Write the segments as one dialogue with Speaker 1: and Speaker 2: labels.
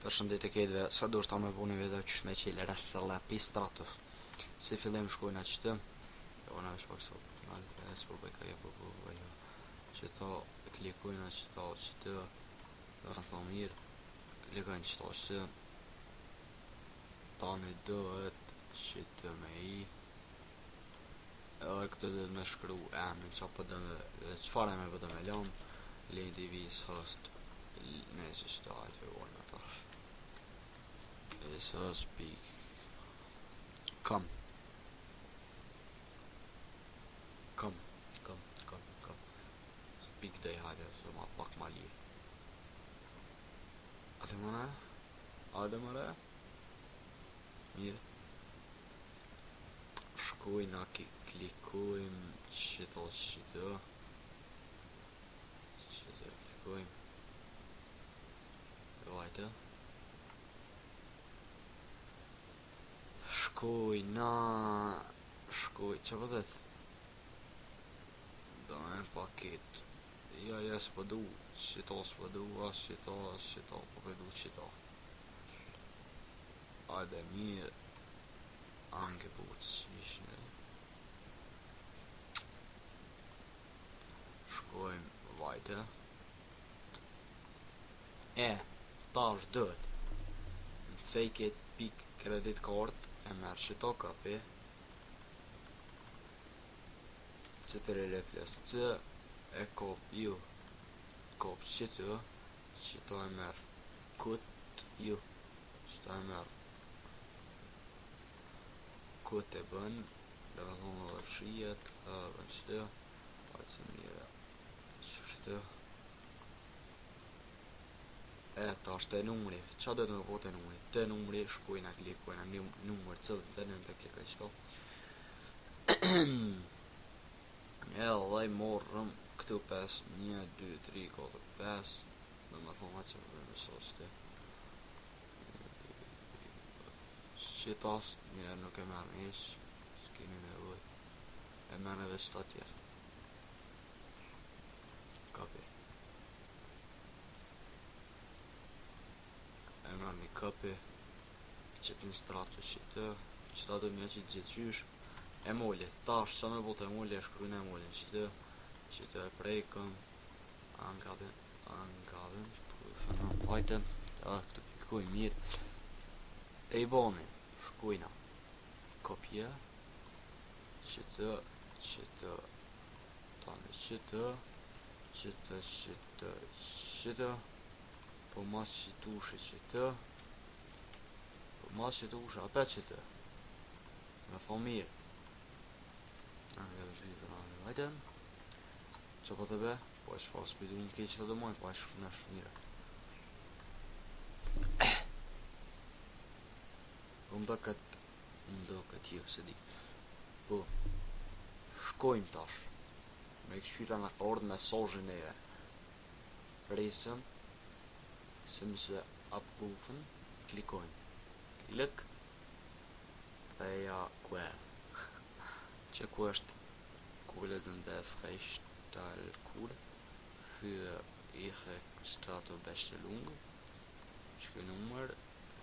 Speaker 1: Përshëndetje këtëve, sa do shta me puni video qysh me qile resella pi stratus. Si fillim shkojnë atë qëtë ona është pak sot qëto klikojnë atë qëto dhe kanë thonë mirë klikojnë qëto tani dohet qëtë me i edhe këtë dhe me shkru emrin qa për dhe qëfar e me për dhe me lam Lane TV's host nëse qëta e të vojnë atash is host speak come speak day hajde se ma pak ma li ate mëre mirë shkojnë a klikojmë qëto klikojmë vajte shkoj që vëdhet do me paket ja s'po du qëto s'po du qëto po përdu qëto ajde mirë anke putë qishne shkojmë vajte tash dët fake it pik credit card e merë qëto kapi Ctrl plus C e kop ju kop qëto e merë kut ju qëto e merë kut e bën dhe me thonë dhe shijet dhe qëto ajtë se mire qëto ta është të numri qa do të me po të numri shkojnë a klikojnë a numër cëllë të në të klikoj qëto dhe i morëm këtu 5 1, 2, 3, 4, 5 dhe me thonë a që përme soste qitas njërë nuk e merë ish s'kini nevoj e merë edhe qëta tjertë kapi e merë një kapi qëtë një stratu qëta do mja qitë gjithë qysh e mollit tash sa me bot e mollit e shkrujnë e mollin qëtë e prejkëm ankavim hajte këtu klikoj mirë e i boni shkujna kopje qëtë tani qëtë po mas qëtushe ata qëtë me thonë mirë hajte që po të be po e shfa s'pidu në kej që të dëmojnë po e shnesh mire më do këtë jo se di po shkojmë tash me këshyra në ordë mesazhin e resëm se mëse approven klikojmë klik dhe ja kue që ku është kullet në freistalkul für ihre strato Bestellung që numër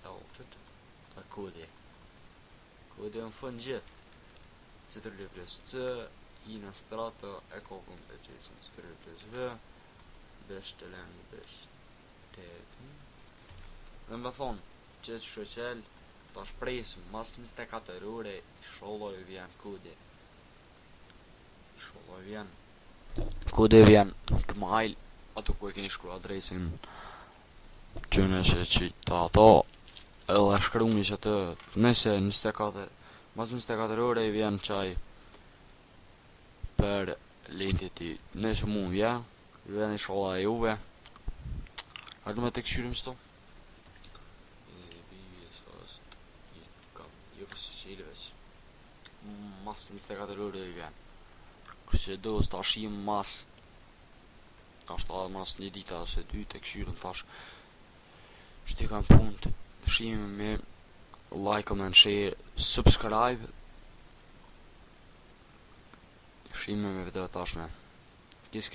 Speaker 1: lautet dhe kode në fund gjithë Ctrl plus C i në strato e kokën për qesën Ctrl plus V Bestellung dhe me thonë që shqeqel ta shpresëm mas 24 ore i shollo i vjen kode vjen këmajl ato ku e keni shkru adresin që nëse që ta ato edhe shkruni që të nëse mas 24 ore i vjen qaj për lintit ti nëse mu vjen i sholla e juve hajtë me të këshyrim qëto mas 24 ore i vjen kërse do s'ta shim mas një dita ose 2 të këshyrën tash shti kam punt shim me like, comment, share, subscribe shim me video tashme kis